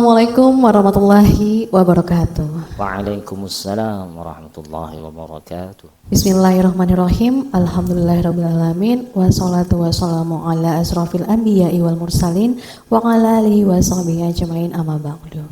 Assalamualaikum warahmatullahi wabarakatuh. Waalaikumsalam warahmatullahi wabarakatuh. Bismillahirrahmanirrahim. Alhamdulillahirrabbilalamin. Wassalatu wassalamu ala asrafil anbiya'i wal mursalin wa ala alihi wa sahbihi ajmain amma ba'du.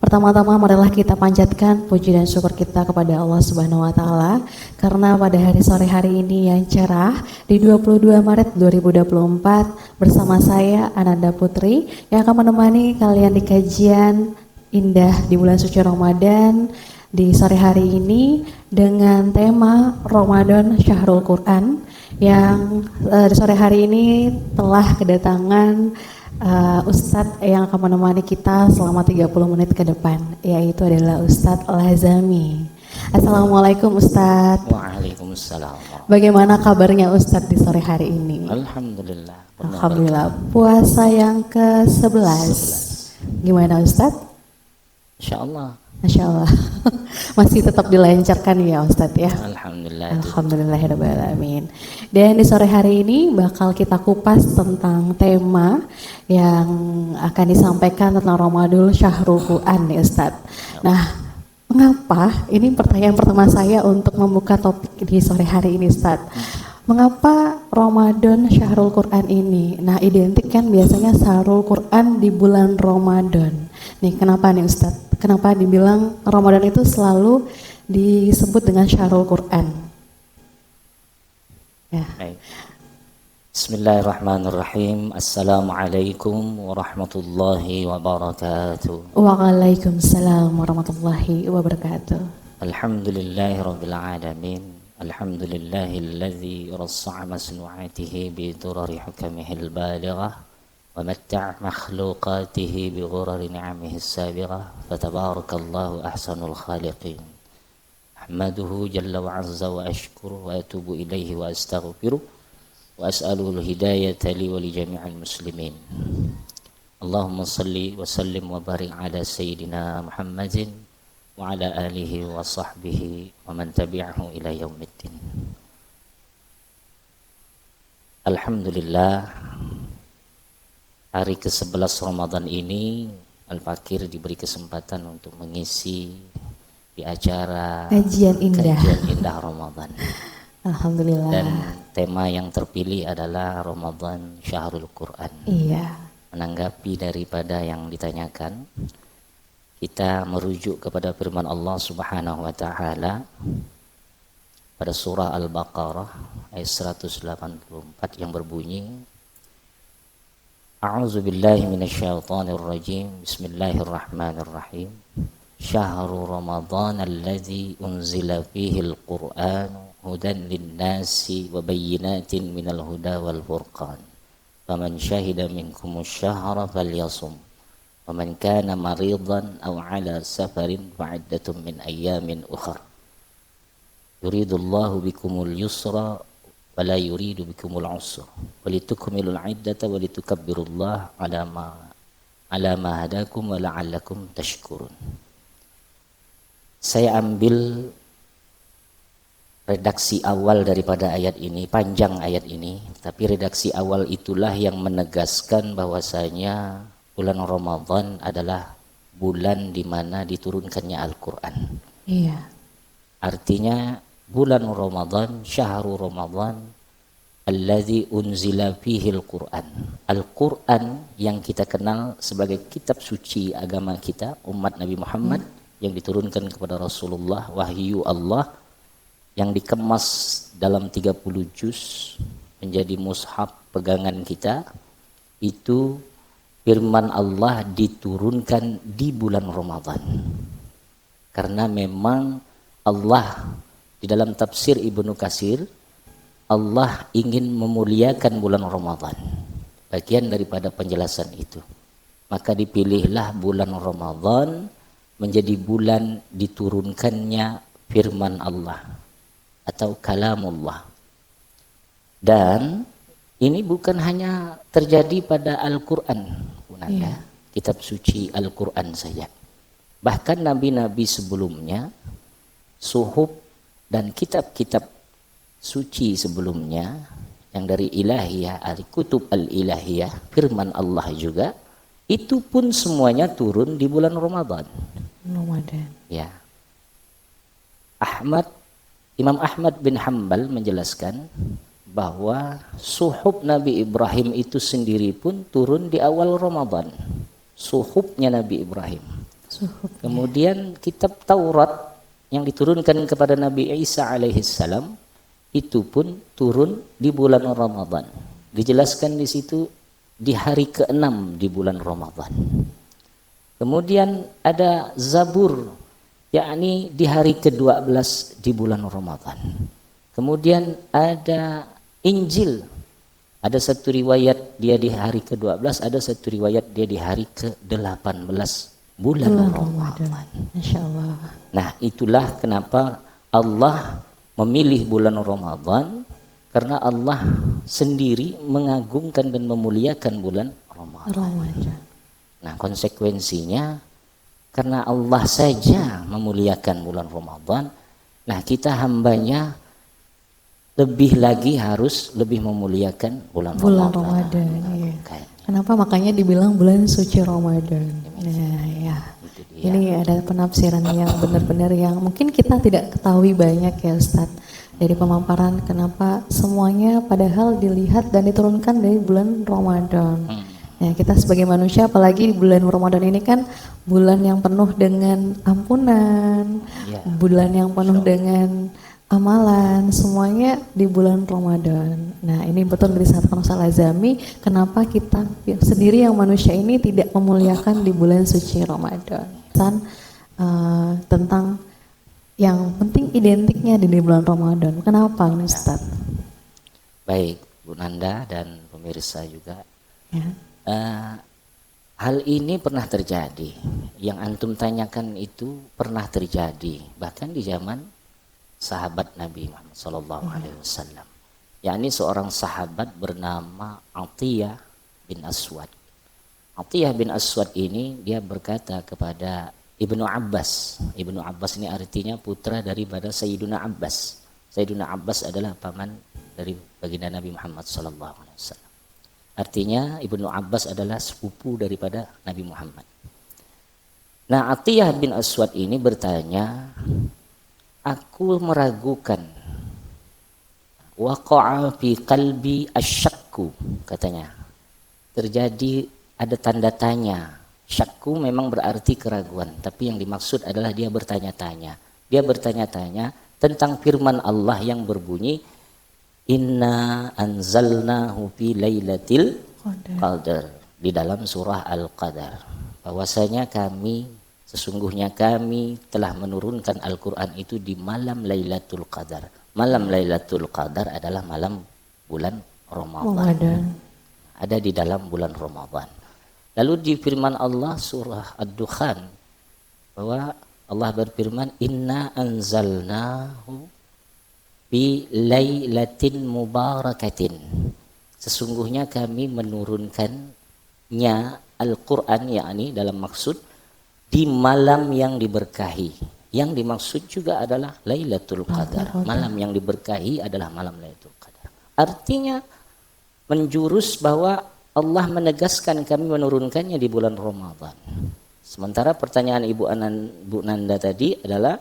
Pertama-tama marilah kita panjatkan puji dan syukur kita kepada Allah Subhanahu wa taala karena pada sore hari ini yang cerah di 22 Maret 2024 bersama saya Ananda Putri yang akan menemani kalian di kajian indah di bulan suci Ramadan di sore hari ini dengan tema Ramadan Syahrul Quran yang di sore hari ini telah kedatangan Ustadz yang akan menemani kita selama 30 menit ke depan, yaitu adalah Ustadz Lazami. Assalamualaikum Ustadz. Waalaikumsalam. Bagaimana kabarnya Ustadz di sore hari ini? Alhamdulillah. Alhamdulillah. Puasa yang ke-11. Gimana Ustadz? Insyaallah. Masya Allah. Masih tetap dilancarkan ya Ustadz ya. Alhamdulillah. Alhamdulillahirrahmanirrahim. Dan di sore hari ini bakal kita kupas tentang tema yang akan disampaikan tentang Ramadan Syahrul Quran nih Ustadz. Nah, mengapa, ini pertanyaan pertama saya untuk membuka topik di sore hari ini Ustadz. Mengapa Ramadan Syahrul Quran ini? Nah, identik kan biasanya Syahrul Quran di bulan Ramadan. Nih, kenapa nih Ustadz? Kenapa dibilang Ramadan itu selalu disebut dengan Syahrul Quran? Ya. Bismillahirrahmanirrahim. Assalamualaikum warahmatullahi wabarakatuh. Waalaikumsalam warahmatullahi wabarakatuh. Alhamdulillahirabbil alamin. Alhamdulillahilladzi rassa'a masnu'atihi bi durari hukamihil balighah wa matta'a makhluqatihi bi ghurari ni'amihi as-sabighah fatabarakallahu ahsanul khaliqin. Ahmaduhu jalla wa 'azza wa ashkuru wa atubu ilaihi wa astaghfiruh wa as'alul hidayata li wa li jami'il muslimin. Allahumma salli wa sallim wa barik ala sayyidina Muhammadin wa ala alihi wa sahbihi wa man tabi'ahu ila yaumiddin. Alhamdulillah, hari ke-11 Ramadan ini Al-Fakir diberi kesempatan untuk mengisi di acara Kajian indah Ramadan. Alhamdulillah. Dan tema yang terpilih adalah Ramadan Syahrul Quran. Iya. Menanggapi daripada yang ditanyakan, kita merujuk kepada firman Allah Subhanahu wa taala pada surah Al-Baqarah ayat 184 yang berbunyi, A'udzu billahi minasyaitonir rajim. Bismillahirrahmanirrahim. Syahrul Ramadan alladzi unzila fihil Qur'an hudan lin-nasi wa bayyinatin minal huda wal furqan. Faman syahida minkumusy syahra falyasum. Wa man kana maridan aw 'ala safarin fa'iddatun min ayyamin ukhra. Yuridullahu bikumul yusra wa la yuridu bikumul 'usra. Wa litukmilul 'iddata wa litukabbirullaha 'ala ma hadakum wa la'allakum tashkurun. Saya ambil redaksi awal daripada ayat ini, panjang ayat ini, tapi redaksi awal itulah yang menegaskan bahwasanya bulan Ramadan adalah bulan di mana diturunkannya Al-Quran. Iya. Artinya bulan Ramadan, syahrul Ramadan, alladzi unzila fihil Quran. Al-Quran yang kita kenal sebagai kitab suci agama kita, umat Nabi Muhammad, yang diturunkan kepada Rasulullah, wahyu Allah, yang dikemas dalam 30 juz menjadi mushaf pegangan kita, itu firman Allah diturunkan di bulan Ramadan. Karena memang Allah di dalam tafsir Ibnu Katsir, Allah ingin memuliakan bulan Ramadan. Bagian daripada penjelasan itu, maka dipilihlah bulan Ramadan menjadi bulan diturunkannya firman Allah atau kalamullah. Dan ini bukan hanya terjadi pada Al-Quran, kitab suci Al-Quran saja. Bahkan nabi-nabi sebelumnya, suhuf dan kitab-kitab suci sebelumnya yang dari ilahiyah, al-kutub al-ilahiyah, firman Allah juga, itu pun semuanya turun di bulan Ramadan. Ramadan. Ya. Imam Ahmad bin Hambal menjelaskan bahwa suhub Nabi Ibrahim itu sendiri pun turun di awal Ramadan. Suhubnya Nabi Ibrahim. Suhubnya. Kemudian kitab Taurat yang diturunkan kepada Nabi Isa alaihissalam itu pun turun di bulan Ramadan. Dijelaskan di situ di hari ke-6 di bulan Ramadan. Kemudian ada Zabur, yakni di hari ke-12 di bulan Ramadan. Kemudian ada Injil. Ada satu riwayat dia di hari ke-12, ada satu riwayat dia di hari ke-18 bulan Ramadan. Masya Allah. Nah, itulah kenapa Allah memilih bulan Ramadan, karena Allah sendiri mengagungkan dan memuliakan bulan Ramadan. Nah, konsekuensinya karena Allah saja memuliakan bulan Ramadan, nah kita hambanya lebih lagi harus lebih memuliakan bulan Ramadan. Iya. Kenapa makanya dibilang bulan suci Ramadan? Nah, ya. Ini ada penafsiran yang benar-benar yang mungkin kita tidak ketahui banyak ya Ustadz. Dari pemaparan kenapa semuanya padahal dilihat dan diturunkan dari bulan Ramadan. Ya, kita sebagai manusia apalagi di bulan Ramadan ini kan bulan yang penuh dengan ampunan, bulan yang penuh dengan amalan, semuanya di bulan Ramadan. Nah, ini betul disatakan Ustaz Azami, kenapa kita sendiri yang manusia ini tidak memuliakan di bulan suci Ramadan. Tentang yang penting identiknya di bulan Ramadan. Kenapa Ustaz? Baik, Bu Nanda dan pemirsa juga. Ya. Hal ini pernah terjadi. Yang antum tanyakan itu pernah terjadi, bahkan di zaman sahabat Nabi Muhammad sallallahu alaihi wasallam. Yakni seorang sahabat bernama Atiyah bin Aswad. Atiyah bin Aswad ini dia berkata kepada Ibnu Abbas. Ibnu Abbas ini artinya putra daripada Sayyiduna Abbas. Sayyiduna Abbas adalah paman dari baginda Nabi Muhammad sallallahu alaihi wasallam. Artinya Ibnu Abbas adalah sepupu daripada Nabi Muhammad. Nah, Atiyah bin Aswad ini bertanya, aku meragukan, waqa'a fi qalbi asyakku, katanya. Terjadi ada tanda tanya. Syakku memang berarti keraguan, tapi yang dimaksud adalah dia bertanya-tanya. Dia bertanya-tanya tentang firman Allah yang berbunyi, Inna anzalnahu fi lailatil qadar, di dalam surah Al-Qadar. Bahwasanya sesungguhnya kami telah menurunkan Al-Quran itu di malam Lailatul Qadar. Malam Lailatul Qadar adalah malam bulan Ramadan. Ada di dalam bulan Ramadan. Lalu di firman Allah surah Ad-Dukhan, bahwa Allah berfirman, Inna anzalnahu fi lailatin mubarakatin. Sesungguhnya kami menurunkannya Al-Quran, yakni dalam maksud di malam yang diberkahi. Yang dimaksud juga adalah Lailatul Qadar. Malam yang diberkahi adalah malam Lailatul Qadar. Artinya menjurus bahwa Allah menegaskan kami menurunkannya di bulan Ramadan. Sementara pertanyaan Bu Nanda tadi adalah,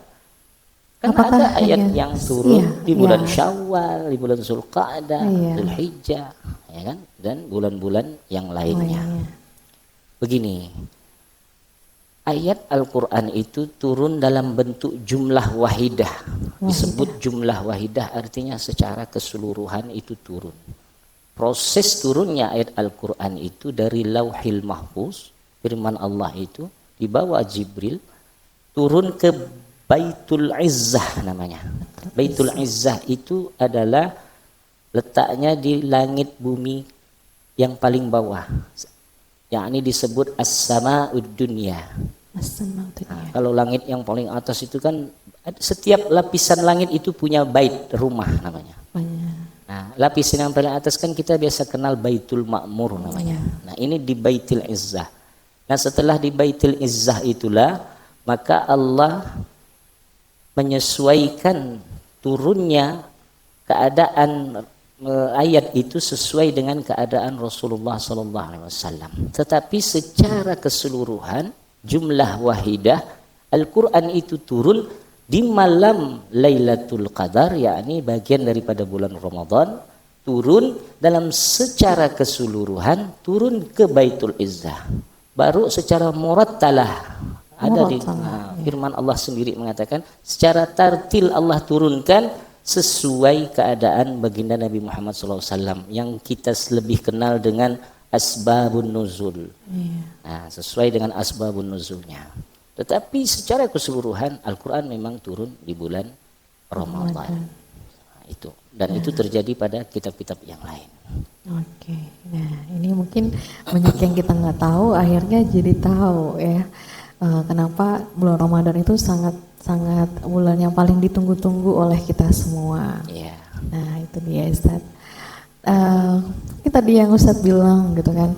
kan ada ayat yang turun di bulan Syawal, di bulan Zulqa'dah, Dzulhijjah, ya kan? Dan bulan-bulan yang lainnya. Begini, ayat Al-Quran itu turun dalam bentuk jumlah wahidah. Disebut jumlah wahidah artinya secara keseluruhan itu turun. Proses turunnya ayat Al-Quran itu dari Lauhil Mahfuz, firman Allah itu dibawa Jibril turun ke Baitul Izzah namanya. Baitul Izzah itu adalah letaknya di langit bumi yang paling bawah. Yakni disebut As-Sama'ud Dunya. Nah, kalau langit yang paling atas itu kan setiap lapisan langit itu punya bait, rumah namanya. Nah, lapisan yang paling atas kan kita biasa kenal Baitul Ma'mur namanya. Nah, ini di Baitul Izzah. Nah, setelah di Baitul Izzah itulah maka Allah menyesuaikan turunnya keadaan ayat itu sesuai dengan keadaan Rasulullah SAW. Tetapi secara keseluruhan jumlah wahidah Al-Quran itu turun di malam Lailatul Qadar, yakni bagian daripada bulan Ramadan, turun dalam secara keseluruhan turun ke Baitul Izzah. Baru secara murattalah ada di firman Allah sendiri mengatakan secara tartil Allah turunkan sesuai keadaan baginda Nabi Muhammad SAW yang kita lebih kenal dengan asbabun nuzul. Nah, sesuai dengan asbabun nuzulnya. Tetapi secara keseluruhan Al-Quran memang turun di bulan Ramadan. Nah, itu. Dan itu terjadi pada kitab-kitab yang lain. Oke, nah ini mungkin banyak yang kita nggak tahu, akhirnya jadi tahu ya. Kenapa bulan Ramadan itu sangat bulan yang paling ditunggu-tunggu oleh kita semua. Yeah. Nah itu dia Ustadz. Kita tadi yang Ustadz bilang gitu kan,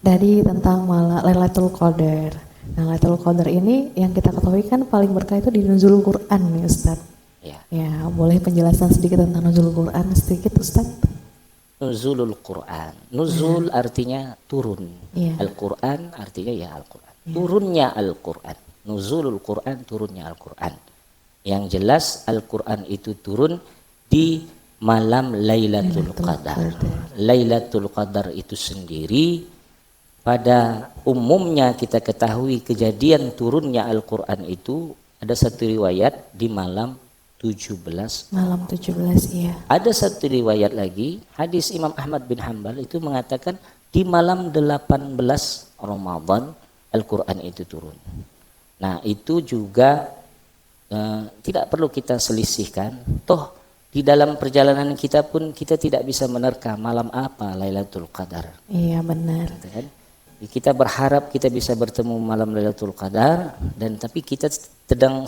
dari tentang Lailatul Qadar. Nah Lailatul Qadar ini yang kita ketahui kan paling berkah itu di Nuzul Quran nih Ustadz. Yeah. Ya boleh penjelasan sedikit tentang Nuzul Quran sedikit Ustadz? Nuzulul Quran. Nuzul artinya turun. Yeah. Al-Quran artinya ya Al-Quran. Turunnya Al-Quran. Nuzulul Quran, turunnya Al-Quran. Yang jelas Al-Quran itu turun di malam Lailatul Qadar. Lailatul Qadar itu sendiri pada umumnya kita ketahui kejadian turunnya Al-Quran itu ada satu riwayat di malam 17. Malam 17 iya. Ada satu riwayat lagi, hadis Imam Ahmad bin Hanbal itu mengatakan di malam 18 Ramadan Al-Quran itu turun. Nah itu juga tidak perlu kita selisihkan. Toh di dalam perjalanan kita pun kita tidak bisa menerka malam apa Lailatul Qadar. Iya benar. Kan? Kita berharap kita bisa bertemu malam Lailatul Qadar, dan tapi kita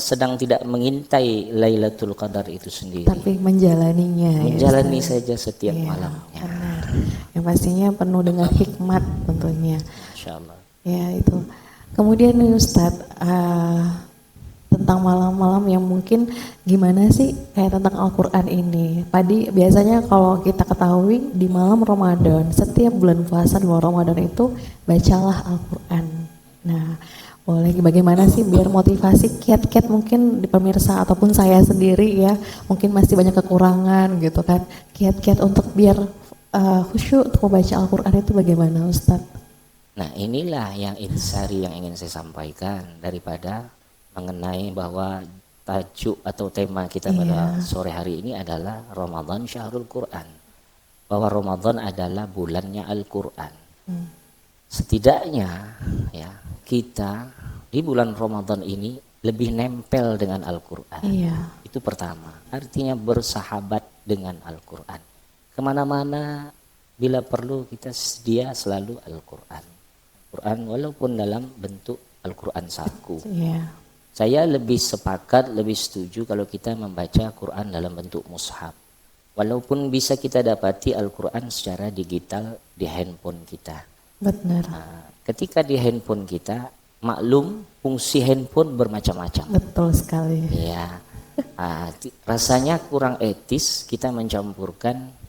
sedang tidak mengintai Lailatul Qadar itu sendiri. Tapi menjalaninya. Menjalani ya, saja setiap iya, malamnya. Benar. Yang pastinya penuh dengan hikmat tentunya. Insyaallah. Ya itu. Kemudian nih Ustadz, tentang malam-malam yang mungkin gimana sih kayak tentang Al-Quran ini. Tadi biasanya kalau kita ketahui di malam Ramadan, setiap bulan puasa di bulan Ramadan itu bacalah Al-Quran. Nah boleh bagaimana sih biar motivasi kiat-kiat mungkin di pemirsa ataupun saya sendiri ya, mungkin masih banyak kekurangan gitu kan. Kiat-kiat untuk biar khusyuk untuk membaca Al-Quran itu bagaimana Ustadz? Nah inilah yang intisari yang ingin saya sampaikan daripada mengenai bahwa tajuk atau tema kita pada sore hari ini adalah Ramadan Syahrul Quran, bahwa Ramadan adalah bulannya Al-Quran. Setidaknya ya kita di bulan Ramadan ini lebih nempel dengan Al-Quran. Itu pertama, artinya bersahabat dengan Al-Quran. Kemana-mana bila perlu kita sedia selalu Al-Quran. Quran walaupun dalam bentuk Al-Quran saku. Saya lebih sepakat, lebih setuju kalau kita membaca Quran dalam bentuk mushaf. Walaupun bisa kita dapati Al-Quran secara digital di handphone kita. Benar. Nah, ketika di handphone kita, maklum fungsi handphone bermacam-macam. Betul sekali. Ya, rasanya kurang etis kita mencampurkan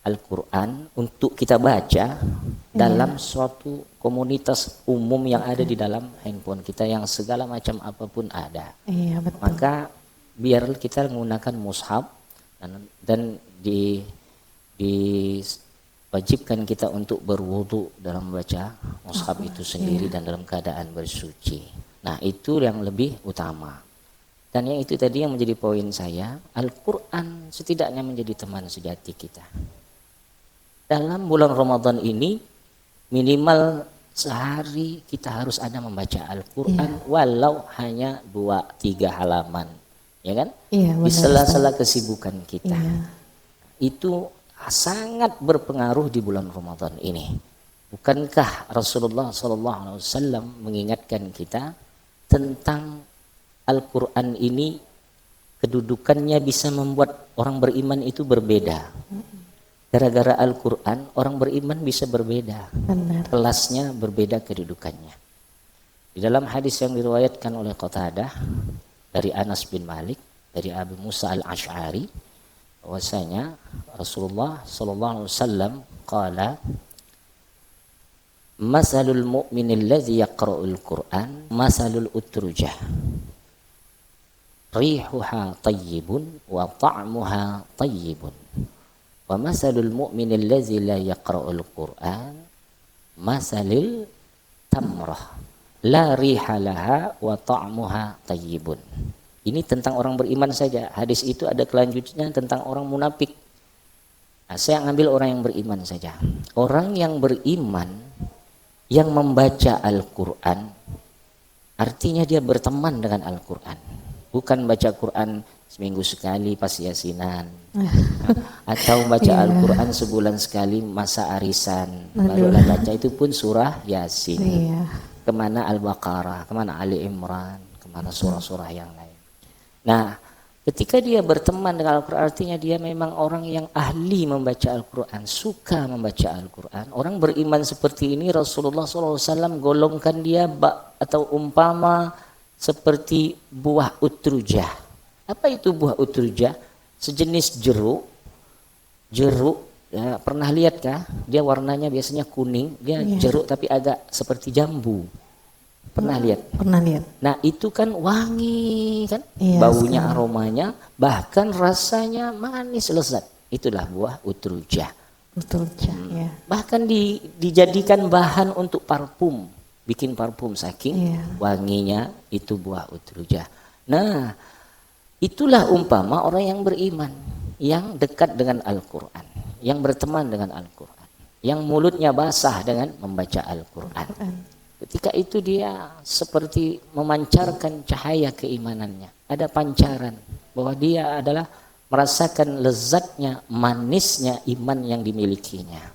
Al-Quran untuk kita baca dalam suatu komunitas umum yang ada di dalam handphone kita yang segala macam apapun ada. Iya, betul. Maka biar kita menggunakan mushaf dan diwajibkan kita untuk berwudu dalam membaca mushaf itu sendiri dan dalam keadaan bersuci. Nah itu yang lebih utama. Dan yang itu tadi yang menjadi poin saya, Al-Quran setidaknya menjadi teman sejati kita. Dalam bulan Ramadan ini minimal sehari kita harus ada membaca Al-Quran walau hanya 2-3 halaman, ya kan? Di sela-sela kesibukan kita. Itu sangat berpengaruh di bulan Ramadan ini. Bukankah Rasulullah SAW mengingatkan kita tentang Al-Quran ini kedudukannya bisa membuat orang beriman itu berbeda. Gara-gara Al-Quran orang beriman bisa berbeda. Benar. Kelasnya berbeda kedudukannya. Di dalam hadis yang diriwayatkan oleh Qatadah dari Anas bin Malik, dari Abu Musa al-Ash'ari, bahwasanya Rasulullah sallallahu alaihi wasallam qala masalul mu'minil ladzi yaqra'ul Qur'an masalul utrujah rihuha tayyibun wa ta'muha tayyibun wa masalul mu'minil ladzi la yaqra'ul Qur'an masalil tamrah la riha laha wa ta'muha tayyibun. Ini tentang orang beriman saja. Hadis itu ada kelanjutannya tentang orang munafik. Nah, saya ngambil orang yang beriman saja. Orang yang beriman yang membaca Al-Qur'an artinya dia berteman dengan Al-Qur'an. Bukan baca Quran seminggu sekali pas yasinan atau baca Al-Quran sebulan sekali masa arisan barulah baca, itu pun surah Yasin, kemana Al-Baqarah, kemana Ali Imran, kemana surah-surah yang lain. Nah, ketika dia berteman dengan Al-Quran artinya dia memang orang yang ahli membaca Al-Quran, suka membaca Al-Quran. Orang beriman seperti ini Rasulullah SAW golongkan dia atau umpama seperti buah utrujah. Apa itu buah utrujah? Sejenis jeruk. Jeruk, ya, pernah lihat kah? Dia warnanya biasanya kuning. Dia jeruk tapi agak seperti jambu. Pernah lihat? Pernah lihat. Nah, itu kan wangi kan? Baunya, aromanya, bahkan rasanya manis lezat. Itulah buah utrujah. Utrujah, ya. Bahkan dijadikan bahan untuk parfum. Bikin parfum saking wanginya itu buah utrujah. Nah, itulah umpama orang yang beriman, yang dekat dengan Al-Quran, yang berteman dengan Al-Quran, yang mulutnya basah dengan membaca Al-Quran. Ketika itu dia seperti memancarkan cahaya keimanannya. Ada pancaran bahwa dia adalah merasakan lezatnya, manisnya iman yang dimilikinya.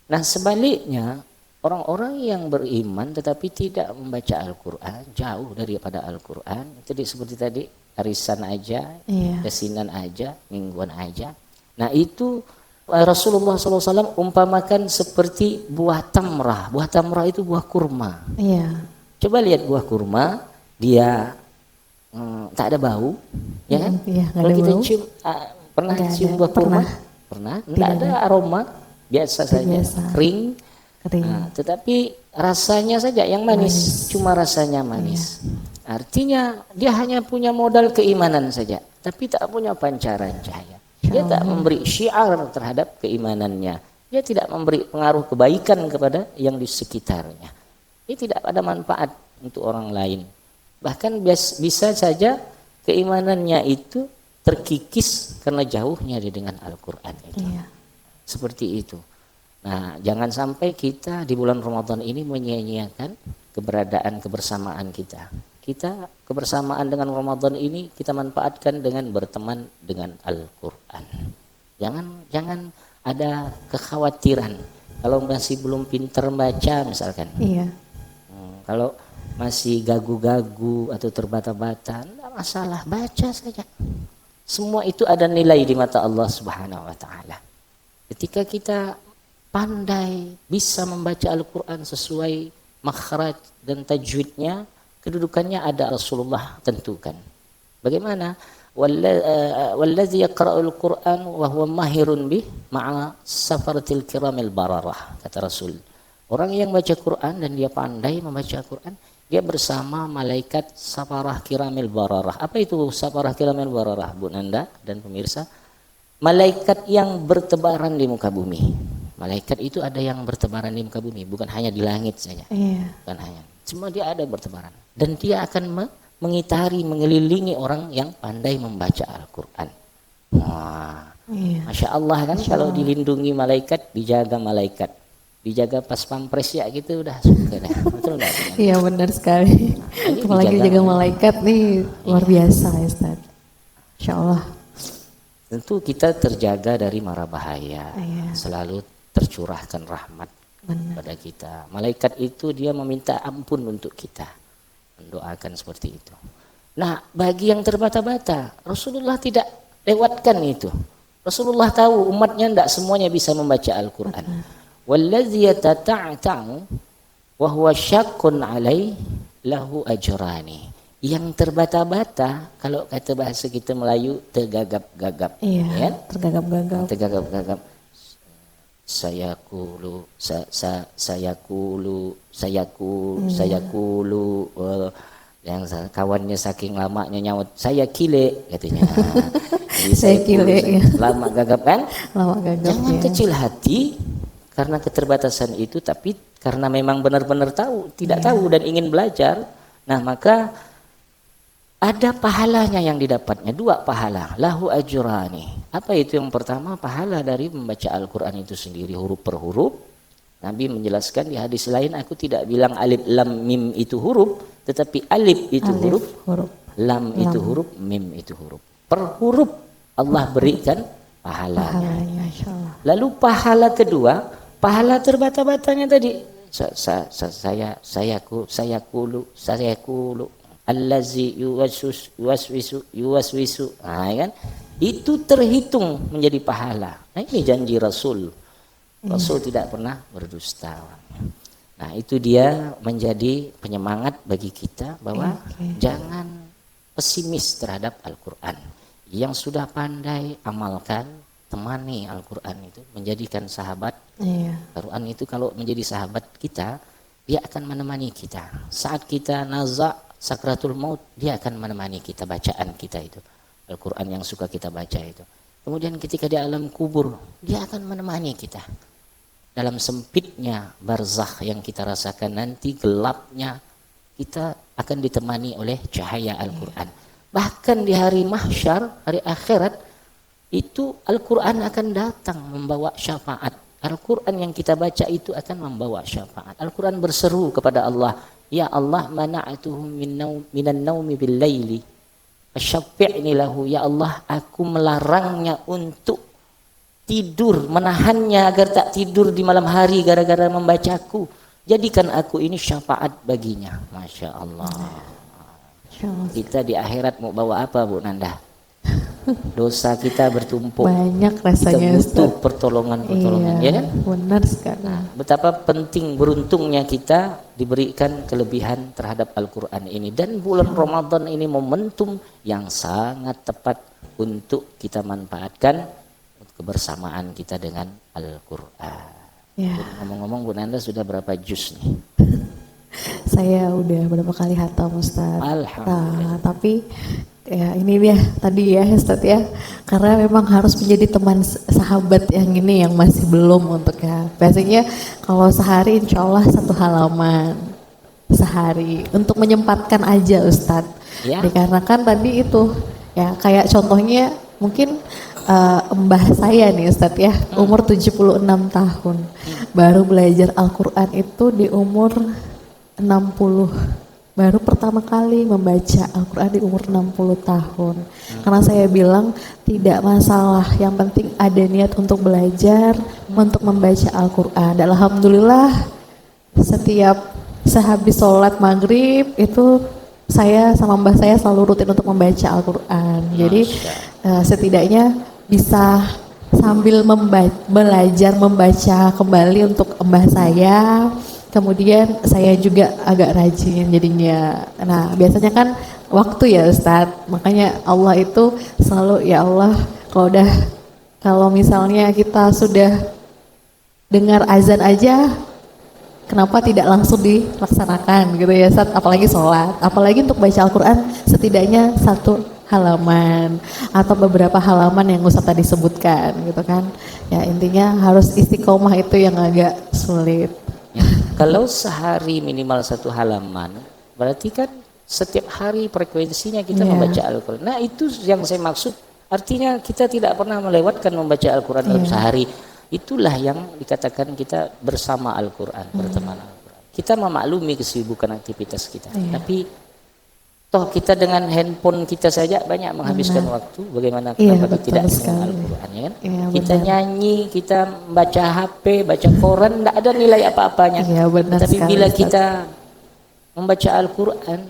Nah, sebaliknya orang-orang yang beriman tetapi tidak membaca Al-Quran, jauh daripada Al-Quran, jadi seperti tadi arisan aja, yasinan aja, mingguan aja. Nah, itu Rasulullah SAW umpamakan seperti buah tamrah. Buah tamrah itu buah kurma. Coba lihat buah kurma, dia tak ada bau, ya kan? Kalau kita cium, pernah cium buah kurma? Pernah? Tidak ada aroma, biasa saja, kering. Nah, tetapi rasanya saja yang manis, cuma rasanya manis. Artinya dia hanya punya modal keimanan saja, tapi tak punya pancaran cahaya. Dia tak memberi syiar terhadap keimanannya. Dia tidak memberi pengaruh kebaikan kepada yang di sekitarnya. Dia tidak ada manfaat untuk orang lain. Bahkan bisa saja keimanannya itu terkikis karena jauhnya dia dengan Al-Quran itu. Seperti itu. Nah, jangan sampai kita di bulan Ramadan ini menyia-nyiakan keberadaan kebersamaan kita. Kita kebersamaan dengan Ramadan ini kita manfaatkan dengan berteman dengan Al-Quran. Jangan ada kekhawatiran kalau masih belum pintar baca misalkan. Kalau masih gagu-gagu atau terbata-bata, tidak masalah, baca saja. Semua itu ada nilai di mata Allah Subhanahu wa taala. Ketika kita pandai bisa membaca Al-Quran sesuai makhraj dan tajwidnya, kedudukannya ada Rasulullah tentukan. Bagaimana? Wallazi yaqra'ul Qur'an wa huwa mahirun bih ma'a safaratil kiramil bararah, kata Rasul. Orang yang baca Quran dan dia pandai membaca Quran, dia bersama malaikat safarah kiramil bararah. Apa itu safarah kiramil bararah, Bu Nanda dan pemirsa? Malaikat yang bertebaran di muka bumi. Malaikat itu ada yang bertebaran di muka bumi, bukan hanya di langit saja. Bukan hanya. Semua dia ada bertebaran. Dan dia akan mengitari, mengelilingi orang yang pandai membaca Al-Quran. Wah, Masya Allah kan, kalau dilindungi malaikat, dijaga malaikat. Dijaga pas pampres ya gitu udah suka dah. Betul enggak? Iya benar sekali. Apalagi jaga malaikat nih luar biasa ya Ustaz. Insya Allah. Tentu kita terjaga dari mara bahaya. Selalu tercurahkan rahmat pada kita. Malaikat itu dia meminta ampun untuk kita, mendoakan seperti itu. Nah, bagi yang terbata-bata, Rasulullah tidak lewatkan itu. Rasulullah tahu umatnya tidak semuanya bisa membaca Al-Quran. Wallazi yatata'ta'u wa huwa syaqqun alaihi lahu ajrani. Yang terbata-bata, kalau kata bahasa kita Melayu, tergagap-gagap. Iya, Ya? tergagap-gagap. Tergagap-gagap. Saya kulu, saya kulu, saya kulu. Yang kawannya saking lamanya nyaut, saya kile katanya. Jadi Saya kile, ya. Lama gagap kan? Lama gagap. Jangan Ya. kecil hati karena keterbatasan itu, tapi karena memang benar-benar tahu, tidak tahu dan ingin belajar. Nah, maka ada pahalanya yang didapatnya, 2 pahala. Lahu ajrani. Apa itu? Yang pertama, pahala dari membaca Al-Quran itu sendiri huruf per huruf. Nabi menjelaskan di hadis lain, aku tidak bilang alif lam mim itu huruf, tetapi alif itu huruf, lam itu huruf, mim itu huruf. Per huruf Allah berikan pahalanya. Lalu pahala kedua, pahala terbata-batanya tadi. Saya kulu. Allazi yuwaswisu. Nah, kan? Itu terhitung menjadi pahala. Nah, ini janji Rasul. Rasul tidak pernah berdusta. Nah, itu dia menjadi penyemangat bagi kita bahwa jangan pesimis terhadap Al-Quran. Yang sudah pandai amalkan, temani Al-Quran itu, menjadikan sahabat. Al-Quran itu kalau menjadi sahabat kita, dia akan menemani kita. Saat kita nazak sakratul maut, dia akan menemani kita, bacaan kita itu. Al-Quran yang suka kita baca itu. Kemudian ketika di alam kubur, dia akan menemani kita. Dalam sempitnya barzakh yang kita rasakan nanti, gelapnya, kita akan ditemani oleh cahaya Al-Quran. Bahkan di hari mahsyar, hari akhirat, itu Al-Quran akan datang membawa syafaat. Al-Quran yang kita baca itu akan membawa syafaat. Al-Quran berseru kepada Allah, ya Allah, mana'atuhum minan naumi bil laili fasyafi'ni lahu. Ya Allah, aku melarangnya untuk tidur, menahannya agar tak tidur di malam hari gara-gara membacaku. Jadikan aku ini syafaat baginya. Masya Allah. Kita di akhirat mau bawa apa, Bu Nanda? Dosa kita bertumpuk. Banyak rasanya. Kita butuh pertolongan, ya kan? Benar sekali. Betapa penting, beruntungnya kita diberikan kelebihan terhadap Al-Quran ini. Dan bulan Ramadan ini momentum yang sangat tepat untuk kita manfaatkan kebersamaan kita dengan Al-Quran. Ngomong-ngomong, Bu Nanda sudah berapa juz nih? Saya udah beberapa kali hatam, Ustaz. Alhamdulillah. Tapi ya ini dia tadi ya, Ustaz ya. Karena memang harus menjadi teman sahabat yang ini yang masih belum untuk ya. Biasanya kalau sehari insya Allah 1 halaman sehari untuk menyempatkan aja, Ustaz. Ya. Dikarenakan tadi itu ya kayak contohnya mungkin mbah saya nih, Ustaz ya, umur 76 tahun. Baru belajar Al-Quran itu di umur 60. Baru pertama kali membaca Al-Quran di umur 60 tahun. Karena saya bilang tidak masalah, yang penting ada niat untuk belajar, untuk membaca Al-Quran. Dan alhamdulillah setiap sehabis sholat maghrib itu saya sama mbah saya selalu rutin untuk membaca Al-Quran. Jadi setidaknya bisa sambil belajar membaca kembali untuk mbah saya. Kemudian saya juga agak rajin jadinya. Nah, biasanya kan waktu ya, Ustadz. Makanya Allah itu selalu, ya Allah, kalau misalnya kita sudah dengar azan aja, kenapa tidak langsung dilaksanakan gitu ya, Ustadz? Apalagi sholat, apalagi untuk baca Al-Quran setidaknya 1 halaman atau beberapa halaman yang Ustadz tadi sebutkan gitu kan. Ya intinya harus istiqomah, itu yang agak sulit. Ya, kalau sehari minimal 1 halaman, berarti kan setiap hari frekuensinya kita membaca Al-Quran. Nah, itu yang saya maksud. Artinya kita tidak pernah melewatkan membaca Al-Quran dalam sehari. Itulah yang dikatakan kita bersama Al-Quran, berteman Al-Quran. Kita memaklumi kesibukan aktivitas kita. Tapi toh kita dengan handphone kita saja banyak menghabiskan waktu. Bagaimana kita tidak dengan Al-Quran, ya kan? Kita nyanyi, kita baca HP, baca koran, tidak ada nilai apa-apanya. Tapi bila kita membaca Al-Quran,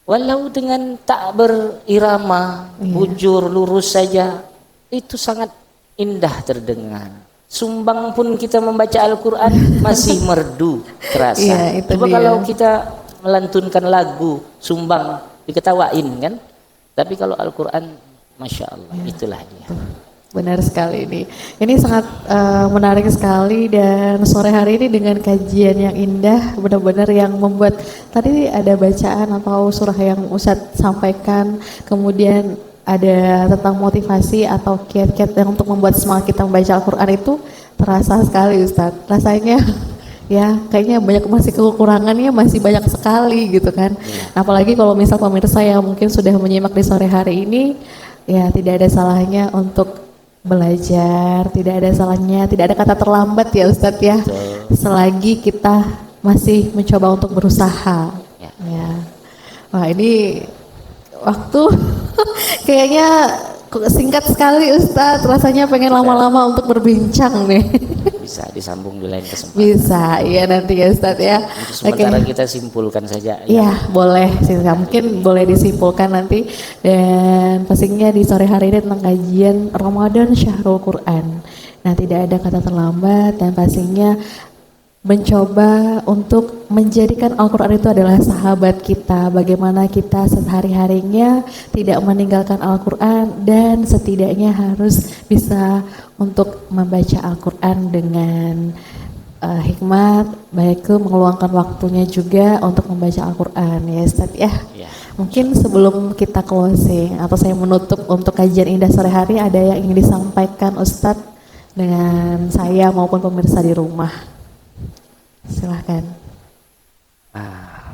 walau dengan tak berirama, bujur, lurus saja, itu sangat indah terdengar. Sumbang pun kita membaca Al-Quran masih merdu terasa. Coba kalau kita melantunkan lagu sumbang diketawain kan. Tapi kalau Al-Quran, Masya Allah, itulah dia. Benar sekali ini. Ini sangat menarik sekali, dan sore hari ini dengan kajian yang indah, benar-benar yang membuat tadi ada bacaan atau surah yang Ustadz sampaikan, kemudian ada tentang motivasi atau kiat-kiat yang untuk membuat semangat kita membaca Al-Quran itu terasa sekali Ustadz. Rasanya ya kayaknya masih kekurangannya masih banyak sekali gitu kan. Apalagi kalau misal pemirsa yang mungkin sudah menyimak di sore hari ini, ya tidak ada salahnya untuk belajar, tidak ada salahnya, tidak ada kata terlambat ya Ustadz ya. Betul. Selagi kita masih mencoba untuk berusaha. Ya. Wah ini waktu kayaknya singkat sekali Ustadz, rasanya pengen lama-lama untuk berbincang nih. Bisa disambung di lain kesempatan. Bisa, iya nanti ya Ustadz ya. Untuk sementara kita simpulkan saja. Iya, boleh. Mungkin boleh disimpulkan nanti. Dan pastinya di sore hari ini tentang kajian Ramadan Syahrul Quran. Nah, tidak ada kata terlambat, dan pastinya mencoba untuk menjadikan Al-Quran itu adalah sahabat kita. Bagaimana kita sehari-harinya tidak meninggalkan Al-Quran, dan setidaknya harus bisa untuk membaca Al-Quran dengan hikmat, baik itu meluangkan waktunya juga untuk membaca Al-Quran ya Ustadz ya. Mungkin sebelum kita closing atau saya menutup untuk kajian indah sore hari, ada yang ingin disampaikan Ustadz dengan saya maupun pemirsa di rumah? Silahkan.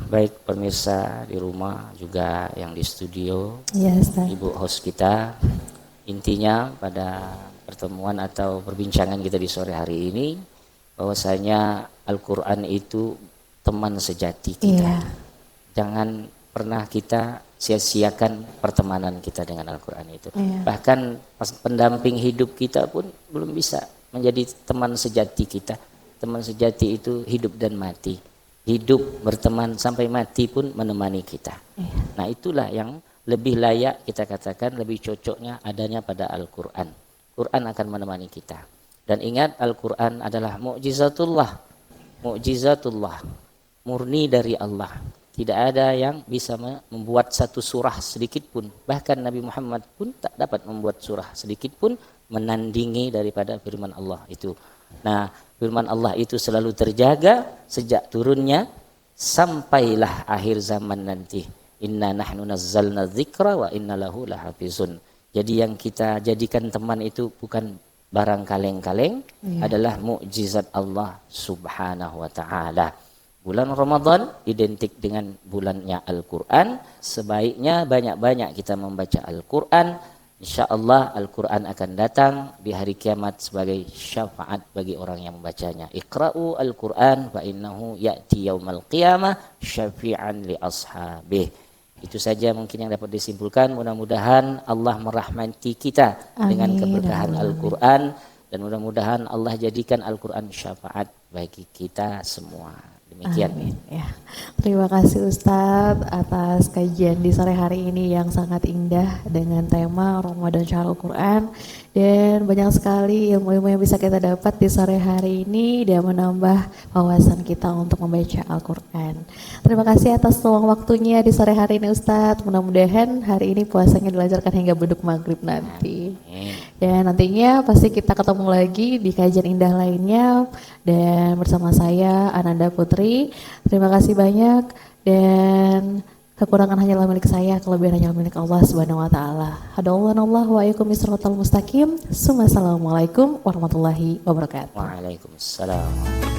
Baik pemirsa di rumah juga yang di studio, ya, Ibu host kita, intinya pada pertemuan atau perbincangan kita di sore hari ini, bahwasanya Al-Quran itu teman sejati kita. Jangan pernah kita sia-siakan pertemanan kita dengan Al-Quran itu. Bahkan pendamping hidup kita pun belum bisa menjadi teman sejati kita. Teman sejati itu hidup dan mati. Hidup berteman sampai mati pun menemani kita. Nah itulah yang lebih layak kita katakan, lebih cocoknya adanya pada Al-Quran. Quran akan menemani kita. Dan ingat, Al-Quran adalah mukjizatullah. Mukjizatullah. Murni dari Allah. Tidak ada yang bisa membuat satu surah sedikit pun. Bahkan Nabi Muhammad pun tak dapat membuat surah sedikit pun menandingi daripada firman Allah itu. Nah, firman Allah itu selalu terjaga sejak turunnya sampailah akhir zaman nanti. Inna nahnu nazzalna dzikra wa inna lahu lahafizun. Jadi yang kita jadikan teman itu bukan barang kaleng-kaleng, adalah mukjizat Allah Subhanahu wa taala. Bulan Ramadan identik dengan bulannya Al-Quran. Sebaiknya banyak-banyak kita membaca Al-Quran. InsyaAllah Al-Quran akan datang di hari kiamat sebagai syafaat bagi orang yang membacanya. Iqra'u Al-Quran fa innahu ya'ti yaumal qiyamah syafi'an li ashabih. Itu saja mungkin yang dapat disimpulkan. Mudah-mudahan Allah merahmati kita dengan keberkahan Al-Quran. Dan mudah-mudahan Allah jadikan Al-Quran syafaat bagi kita semua. Demikian. Amin. Ya. Terima kasih Ustadz atas kajian di sore hari ini yang sangat indah dengan tema Ramadan Syahrul Quran, dan banyak sekali ilmu-ilmu yang bisa kita dapat di sore hari ini dan menambah wawasan kita untuk membaca Al-Quran. Terima kasih atas luang waktunya di sore hari ini Ustadz. Mudah-mudahan hari ini puasanya dilancarkan hingga beduk maghrib nanti. Dan nantinya pasti kita ketemu lagi di kajian indah lainnya, dan bersama saya Ananda Putri. Terima kasih banyak, dan kekurangan hanyalah milik saya, kelebihan hanyalah milik Allah Subhanahu wa taala. Hadallahu wa iyyakum bisiratal mustaqim. Assalamualaikum warahmatullahi wabarakatuh. Waalaikumsalam.